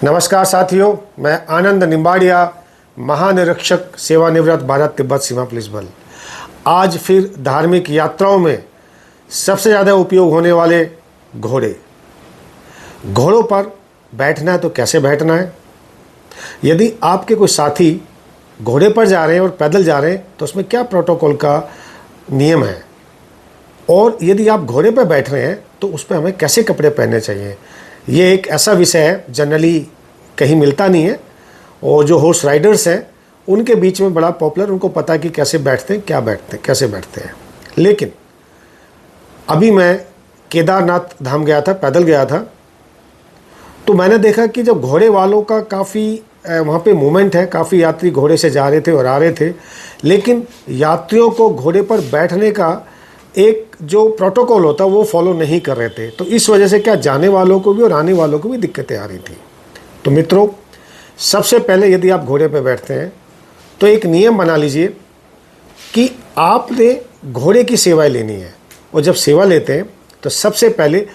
नमस्कार साथियों, मैं आनंद निम्बाड़िया, महानिरीक्षक सेवानिवृत्त भारत तिब्बत सीमा पुलिस बल। आज फिर धार्मिक यात्राओं में सबसे ज़्यादा उपयोग होने वाले घोड़े। घोड़ों पर बैठना है तो कैसे बैठना है। यदि आपके कोई साथी घोड़े पर जा रहे हैं और पैदल जा रहे हैं तो उसमें क्या प्रोटोकॉल का नियम है, और यदि आप घोड़े पर बैठ रहे हैं तो उस पर हमें कैसे कपड़े पहनने चाहिए। ये एक ऐसा विषय है जनरली कहीं मिलता नहीं है, और जो हॉर्स राइडर्स हैं उनके बीच में बड़ा पॉपुलर, उनको पता है कि कैसे बैठते हैं, क्या बैठते हैं, कैसे बैठते हैं। लेकिन अभी मैं केदारनाथ धाम गया था, पैदल गया था, तो मैंने देखा कि जब घोड़े वालों का काफ़ी वहाँ पे मूवमेंट है, काफ़ी यात्री घोड़े से जा रहे थे और आ रहे थे, लेकिन यात्रियों को घोड़े पर बैठने का एक जो प्रोटोकॉल होता है वो फॉलो नहीं कर रहे थे। तो इस वजह से क्या जाने वालों को भी और आने वालों को भी दिक्कतें आ रही थी। तो मित्रों, सबसे पहले यदि आप घोड़े पर बैठते हैं तो एक नियम बना लीजिए कि आपने घोड़े की सेवा लेनी है, और जब सेवा लेते हैं तो सबसे पहले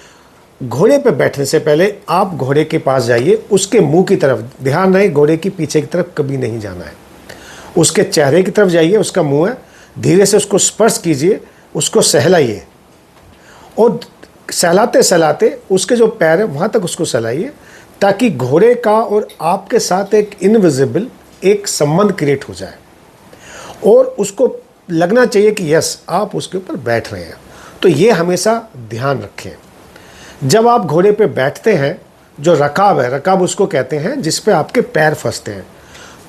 घोड़े पर बैठने से पहले आप घोड़े के पास जाइए, उसके मुंह की तरफ, ध्यान रहे घोड़े की पीछे की तरफ कभी नहीं जाना है, उसके चेहरे की तरफ जाइए, उसका मुंह है, धीरे से उसको स्पर्श कीजिए, उसको सहलाइए, और सहलाते सहलाते उसके जो पैर है वहाँ तक उसको सहलाइए, ताकि घोड़े का और आपके साथ एक इनविजिबल एक संबंध क्रिएट हो जाए, और उसको लगना चाहिए कि यस आप उसके ऊपर बैठ रहे हैं। तो ये हमेशा ध्यान रखें। जब आप घोड़े पे बैठते हैं, जो रकाब है, रकाब उसको कहते हैं जिस पे आपके पैर फंसते हैं,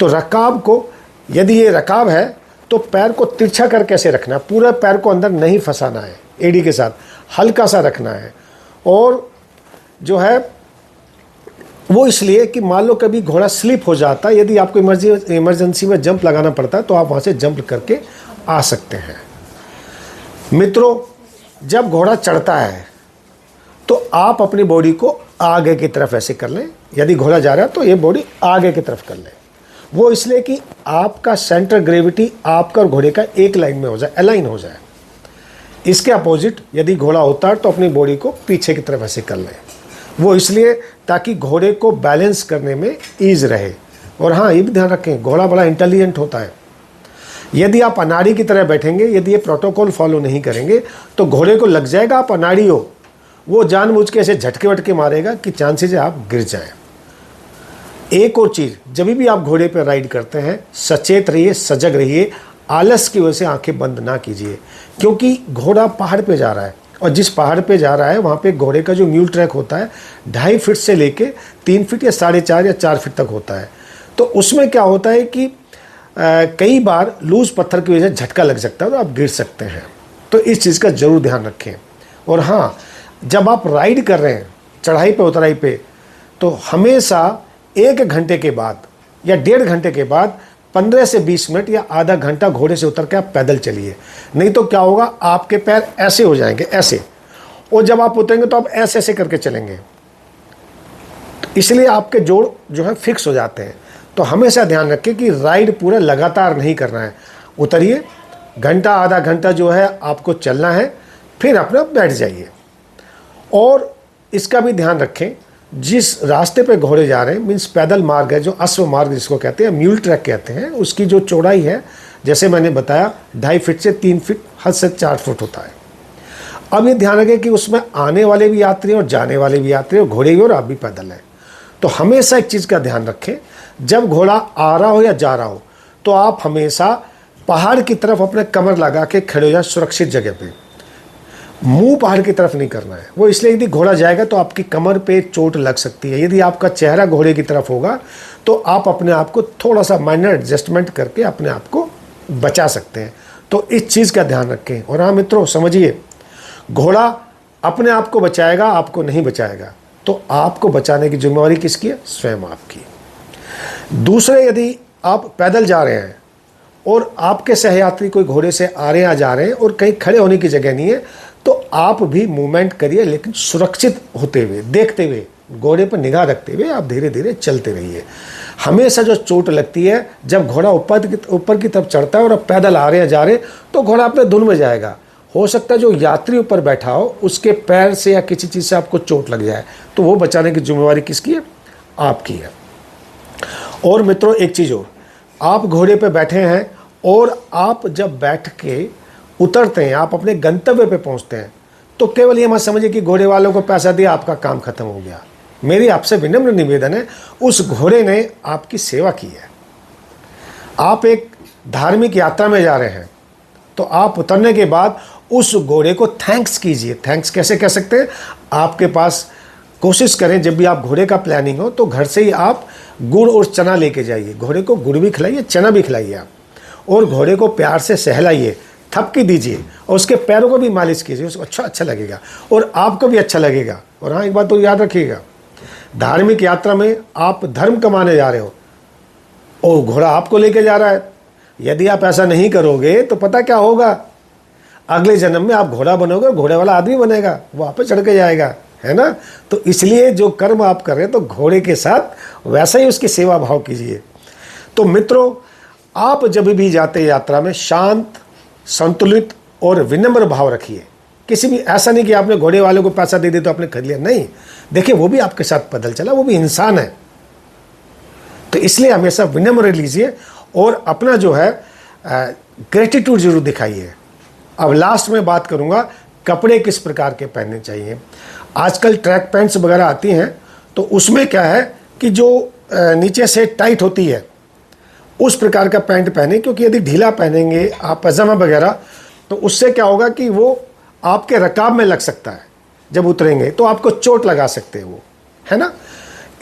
तो रकाब को, यदि ये रकाब है तो पैर को तिरछा कर कैसे रखना है, पूरा पैर को अंदर नहीं फंसाना है, एड़ी के साथ हल्का सा रखना है। और जो है वो इसलिए कि मान लो कभी घोड़ा स्लिप हो जाता है, यदि आपको इमरजेंसी में जंप लगाना पड़ता है तो आप वहाँ से जंप करके आ सकते हैं। मित्रों, जब घोड़ा चढ़ता है तो आप अपनी बॉडी को आगे की तरफ ऐसे कर लें। यदि घोड़ा जा रहा है तो ये बॉडी आगे की तरफ कर लें। वो इसलिए कि आपका सेंटर ग्रेविटी आपका और घोड़े का एक लाइन में हो जाए, अलाइन हो जाए। इसके अपोजिट यदि घोड़ा होता है तो अपनी बॉडी को पीछे की तरफ ऐसे कर लें। वो इसलिए ताकि घोड़े को बैलेंस करने में ईज रहे। और हाँ, ये भी ध्यान रखें, घोड़ा बड़ा इंटेलिजेंट होता है। यदि आप अनाड़ी की तरह बैठेंगे, यदि ये प्रोटोकॉल फॉलो नहीं करेंगे तो घोड़े को लग जाएगा आप अनाड़ी हो, वो जानबूझ के ऐसे झटके वटके मारेगा कि चांसेस है आप गिर जाएं। एक और चीज़, जब भी आप घोड़े पर राइड करते हैं सचेत रहिए, सजग रहिए, आलस की वजह से आंखें बंद ना कीजिए, क्योंकि घोड़ा पहाड़ पे जा रहा है, और जिस पहाड़ पे जा रहा है वहाँ पे घोड़े का जो म्यूल ट्रैक होता है 2.5 फीट से लेके 3 फीट या 4.5 या 4 फीट तक होता है। तो उसमें क्या होता है कि कई बार लूज पत्थर की वजह से झटका लग सकता है तो आप गिर सकते हैं। तो इस चीज़ का ज़रूर ध्यान रखें। और हाँ, जब आप राइड कर रहे हैं चढ़ाई पे उतराई पे, तो हमेशा 1 घंटे के बाद या 1.5 घंटे के बाद 15 से 20 मिनट या आधा घंटा घोड़े से उतर के आप पैदल चलिए। नहीं तो क्या होगा, आपके पैर ऐसे हो जाएंगे, ऐसे, और जब आप उतरेंगे तो आप ऐसे ऐसे करके चलेंगे, तो इसलिए आपके जोड़ जो है फिक्स हो जाते हैं। तो हमेशा ध्यान रखें कि राइड पूरा लगातार नहीं करना है। उतरिए, घंटा आधा घंटा जो है आपको चलना है, फिर अपना बैठ जाइए। और इसका भी ध्यान रखें, जिस रास्ते पे घोड़े जा रहे हैं, मीन्स पैदल मार्ग है, जो अश्व मार्ग जिसको कहते हैं, म्यूल ट्रैक कहते हैं, उसकी जो चौड़ाई है जैसे मैंने बताया 2.5 फीट से 3 फीट, हद से 4 फुट होता है। अब ये ध्यान रखें कि उसमें आने वाले भी यात्री और जाने वाले भी यात्री, और घोड़े भी और आप भी पैदल हैं। तो हमेशा एक चीज़ का ध्यान रखें, जब घोड़ा आ रहा हो या जा रहा हो तो आप हमेशा पहाड़ की तरफ अपने कमर लगा के खड़े हो जाए, सुरक्षित जगह पे। मुंह पहाड़ की तरफ नहीं करना है। वो इसलिए यदि घोड़ा जाएगा तो आपकी कमर पे चोट लग सकती है। यदि आपका चेहरा घोड़े की तरफ होगा तो आप अपने आप को थोड़ा सा माइनर एडजस्टमेंट करके अपने आप को बचा सकते हैं। तो इस चीज़ का ध्यान रखें। और हाँ मित्रों, समझिए, घोड़ा अपने आप को बचाएगा, आपको नहीं बचाएगा। तो आपको बचाने की जिम्मेवारी किसकी है? स्वयं आपकी। दूसरे, यदि आप पैदल जा रहे हैं और आपके सहयात्री कोई घोड़े से आ रहे हैं या जा रहे हैं और कहीं खड़े होने की जगह नहीं है, तो आप भी मूवमेंट करिए, लेकिन सुरक्षित होते हुए, देखते हुए, घोड़े पर निगाह रखते हुए आप धीरे धीरे चलते रहिए। हमेशा जो चोट लगती है जब घोड़ा ऊपर की तरफ चढ़ता है और आप पैदल आ रहे हैं, जा रहे हैं, तो घोड़ा अपने धुन में जाएगा। हो सकता है जो यात्री ऊपर बैठा हो उसके पैर से या किसी चीज़ से आपको चोट लग जाए, तो वो बचाने की जिम्मेवारी किसकी है? आपकी है। और मित्रों एक चीज़ और, आप घोड़े पे बैठे हैं और आप जब बैठ के उतरते हैं, आप अपने गंतव्य पे पहुंचते हैं, तो केवल ये मत समझिए कि घोड़े वालों को पैसा दिया आपका काम खत्म हो गया। मेरी आपसे विनम्र निवेदन है, उस घोड़े ने आपकी सेवा की है। आप एक धार्मिक यात्रा में जा रहे हैं, तो आप उतरने के बाद उस घोड़े को थैंक्स कीजिए। थैंक्स कैसे कह सकते हैं? आपके पास कोशिश करें जब भी आप घोड़े का प्लानिंग हो तो घर से ही आप गुड़ और चना लेके जाइए। घोड़े को गुड़ भी खिलाइए, चना भी खिलाइए आप, और घोड़े को प्यार से सहलाइए, थपकी दीजिए और उसके पैरों को भी मालिश कीजिए। उसको अच्छा लगेगा और आपको भी अच्छा लगेगा। और हाँ, एक बात तो याद रखिएगा, धार्मिक यात्रा में आप धर्म कमाने जा रहे हो और घोड़ा आपको लेके जा रहा है। यदि आप ऐसा नहीं करोगे तो पता क्या होगा, अगले जन्म में आप घोड़ा बनोगे और घोड़े वाला आदमी बनेगा, वो आप पे चढ़ के जाएगा, है ना। तो इसलिए जो कर्म आप कर रहे हैं तो घोड़े के साथ वैसा ही उसकी सेवा भाव कीजिए। तो मित्रों, आप जब भी जाते यात्रा में शांत, संतुलित और विनम्र भाव रखिए। किसी भी ऐसा नहीं कि आपने घोड़े वाले को पैसा दे दिया तो आपने खरीद लिया, नहीं। देखिए, वो भी आपके साथ पैदल चला, वो भी इंसान है। तो इसलिए हमेशा विनम्र लीजिए और अपना जो है ग्रेटिट्यूड जरूर दिखाइए। अब लास्ट में बात करूंगा, कपड़े किस प्रकार के पहनने चाहिए। आजकल ट्रैक पैंट्स वगैरह आती हैं, तो उसमें क्या है कि जो नीचे से टाइट होती है उस प्रकार का पैंट पहने, क्योंकि यदि ढीला पहनेंगे आप पैजामा वगैरह, तो उससे क्या होगा कि वो आपके रकाब में लग सकता है। जब उतरेंगे तो आपको चोट लगा सकते हैं वो, है ना।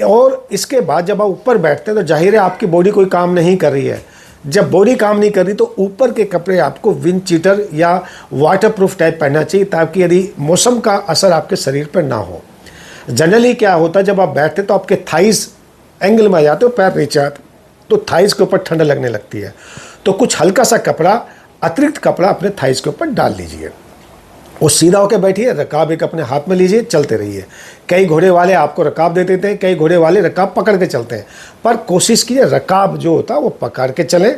और इसके बाद जब आप ऊपर बैठते हैं तो जाहिर है आपकी बॉडी कोई काम नहीं कर रही है। जब बॉडी काम नहीं कर रही तो ऊपर के कपड़े आपको विंड चीटर या वाटरप्रूफ टाइप पहनना चाहिए, ताकि यदि मौसम का असर आपके शरीर पर ना हो। जनरली क्या होता है, जब आप बैठते तो आपके थाइस एंगल में आ जाते हो, पैर नीचे आते, तो थाइस के ऊपर ठंड लगने लगती है। तो कुछ हल्का सा कपड़ा, अतिरिक्त कपड़ा अपने थाइस के ऊपर डाल लीजिए और सीधा होकर बैठिए, रकाब एक अपने हाथ में लीजिए, चलते रहिए। कई घोड़े वाले आपको रकाब दे देते हैं, कई घोड़े वाले रकाब पकड़ के चलते हैं, पर कोशिश कीजिए रकाब जो होता है वो पकड़ के चलें।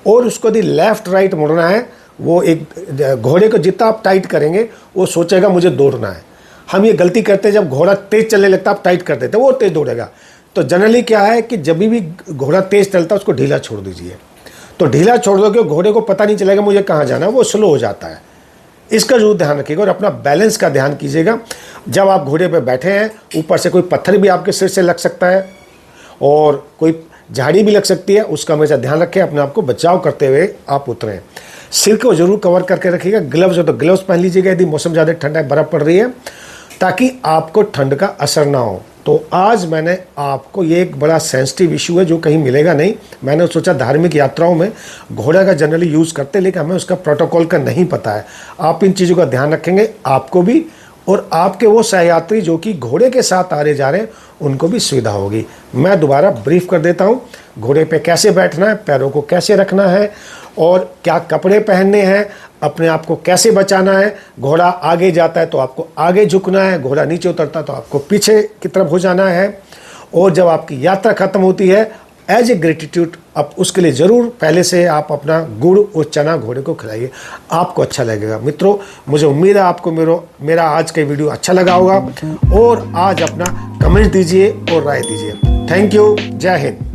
और उसको यदि लेफ्ट राइट मुड़ना है, वो एक घोड़े को जितना आप टाइट करेंगे वो सोचेगा मुझे दौड़ना है। हम ये गलती करते हैं, जब घोड़ा तेज चलने लगता है आप टाइट कर देते हैं, वो तेज दौड़ेगा। तो जनरली क्या है कि जब भी घोड़ा तेज चलता है उसको ढीला छोड़ दीजिए। तो ढीला छोड़ दोगे, घोड़े को पता नहीं चलेगा मुझे कहाँ जाना है, वो स्लो हो जाता है। इसका जरूर ध्यान रखिएगा और अपना बैलेंस का ध्यान कीजिएगा। जब आप घोड़े पे बैठे हैं, ऊपर से कोई पत्थर भी आपके सिर से लग सकता है और कोई झाड़ी भी लग सकती है, उसका हमेशा ध्यान रखें, अपने आप को बचाव करते हुए आप उतरें। सिर को जरूर कवर करके रखिएगा। ग्लव्स हो तो ग्लव्स पहन लीजिएगा यदि मौसम ज़्यादा ठंडा है, बर्फ़ पड़ रही है, ताकि आपको ठंड का असर ना हो। तो आज मैंने आपको, ये एक बड़ा सेंसिटिव इशू है जो कहीं मिलेगा नहीं, मैंने सोचा धार्मिक यात्राओं में घोड़ा का जनरली यूज़ करते, लेकिन हमें उसका प्रोटोकॉल का नहीं पता है। आप इन चीज़ों का ध्यान रखेंगे, आपको भी और आपके वो सहयात्री जो कि घोड़े के साथ आ रहे जा रहे हैं उनको भी सुविधा होगी। मैं दोबारा ब्रीफ कर देता हूँ, घोड़े पे कैसे बैठना है, पैरों को कैसे रखना है और क्या कपड़े पहनने हैं, अपने आप को कैसे बचाना है। घोड़ा आगे जाता है तो आपको आगे झुकना है, घोड़ा नीचे उतरता तो आपको पीछे की तरफ हो जाना है। और जब आपकी यात्रा खत्म होती है, एज ए ग्रेटिट्यूड आप उसके लिए ज़रूर पहले से आप अपना गुड़ और चना घोड़े को खिलाइए, आपको अच्छा लगेगा। मित्रों, मुझे उम्मीद है आपको मेरा आज का वीडियो अच्छा लगा होगा और आज अपना कमेंट दीजिए और राय दीजिए। Thank you. जय हिंद।